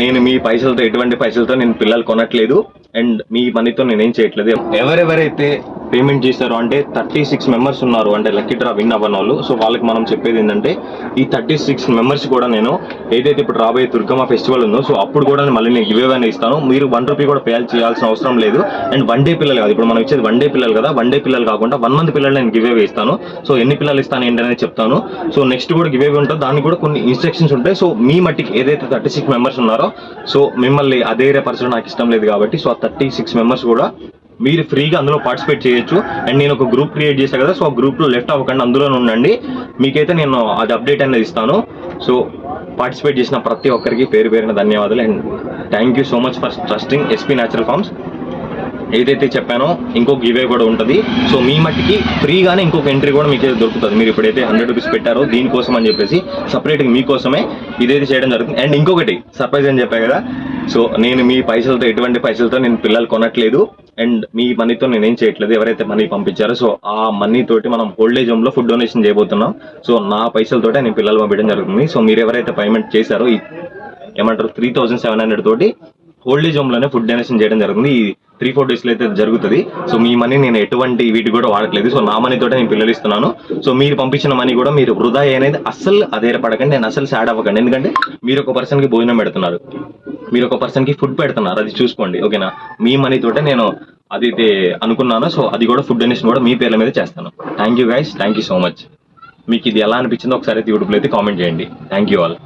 నేను మీ పైసలతో ఎటువంటి పైసలతో నేను పిల్లలు కొనట్లేదు అండ్ మీ మనీతో నేనేం చేయట్లేదు. ఎవరెవరైతే పేమెంట్ చేశారో అంటే 36 మెంబర్స్ ఉన్నారు అంటే లక్కీ డ్రా విన్ అవ్వని వాళ్ళు. సో వాళ్ళకి మనం చెప్పేది ఏంటంటే ఈ 36 మెంబర్స్ కూడా నేను ఏదైతే ఇప్పుడు రాబోయే దుర్గమ్మ ఫెస్టివల్ ఉందో సో అప్పుడు కూడా మళ్ళీ నేను గివ్ అవే ఇస్తాను. మీరు 1 రూపీ కూడా చేయాల్సిన అవసరం లేదు. అండ్ 1 డే పిల్లలు కాదు, ఇప్పుడు మనం ఇచ్చేది 1 డే పిల్లలు కదా, 1 డే పిల్లలు కాకుండా 1 మంత్ పిల్లలు నేను గివ్ అవే ఇస్తాను. సో ఎన్ని పిల్లలు ఇస్తాను ఏంటనేది చెప్తాను. సో నెక్స్ట్ కూడా గివ్ అవే ఉంటుంది, దానికి కూడా కొన్ని ఇన్స్ట్రక్షన్స్ ఉంటాయి. సో మీ మట్టికి ఏదైతే 36 మెంబర్స్ ఉన్నారో సో మిమ్మల్ని అదే పర్సన్ నాకు ఇష్టం లేదు కాబట్టి సో ఆ 36 మెంబర్స్ కూడా మీరు ఫ్రీగా అందులో పార్టిసిపేట్ చేయొచ్చు. అండ్ నేను ఒక గ్రూప్ క్రియేట్ చేశాను కదా, సో ఆ గ్రూప్లో లెఫ్ట్ అవ్వకండి, అందులోనే ఉండండి. మీకైతే నేను అది అప్డేట్ అనేది ఇస్తాను. సో పార్టిసిపేట్ చేసిన ప్రతి ఒక్కరికి పేరు పేరున ధన్యవాదాలు and thank you so much for trusting SP natural farms. ఏదైతే చెప్పానో ఇంకొక గివే కూడా ఉంటుంది. సో మీ మట్టికి ఫ్రీగానే ఇంకొక ఎంట్రీ కూడా మీకు దొరుకుతుంది. మీరు ఇప్పుడైతే 100 రూపీస్ పెట్టారో దీనికోసం అని చెప్పేసి సపరేట్గా మీకోసమే ఇదైతే చేయడం జరుగుతుంది. అండ్ ఇంకొకటి సర్ప్రైజ్ అని చెప్పా కదా, సో నేను మీ పైసలతో ఎటువంటి పైసలతో నేను పిల్లలు కొనట్లేదు అండ్ మీ మనీతో నేనేం చేయట్లేదు. ఎవరైతే మనీ పంపించారో సో ఆ మనీ తోటి మనం ఓల్డేజ్ హోమ్ లో ఫుడ్ డొనేషన్ చేయబోతున్నాం. సో నా పైసలతోటే నేను పిల్లలు పంపించడం జరుగుతుంది. సో మీరు ఎవరైతే పేమెంట్ చేశారో ఏమంటారు 3700 తోటి ఓల్డేజ్ హోమ్ లోనే ఫుడ్ డొనేషన్ చేయడం జరుగుతుంది. ఈ 3-4 డేస్ లో అయితే జరుగుతుంది. సో మీ మనీ నేను ఎటువంటి వీటి కూడా వాడట్లేదు. సో నా మనీ తోటే నేను పిల్లలు ఇస్తున్నాను. సో మీరు పంపించిన మనీ కూడా మీరు వృధా అనేది అస్సలు అదేరపడకండి అండ్ అసలు సాడ్ అవ్వకండి. ఎందుకంటే మీరు ఒక పర్సన్ కి భోజనం పెడుతున్నారు, మీరు ఒక పర్సన్ కి ఫుడ్ పెడుతున్నారు, అది చూసుకోండి ఓకేనా. మీ మనీ తోటే నేను అదైతే అనుకున్నాను. సో అది కూడా ఫుడ్ డొనేషన్ కూడా మీ పేర్ల మీద చేస్తాను. Thank you guys, thank you so much. మీకు ఇది ఎలా అనిపించిందో ఒకసారి యూట్యూబ్లో అయితే కామెంట్ చేయండి. Thank you all.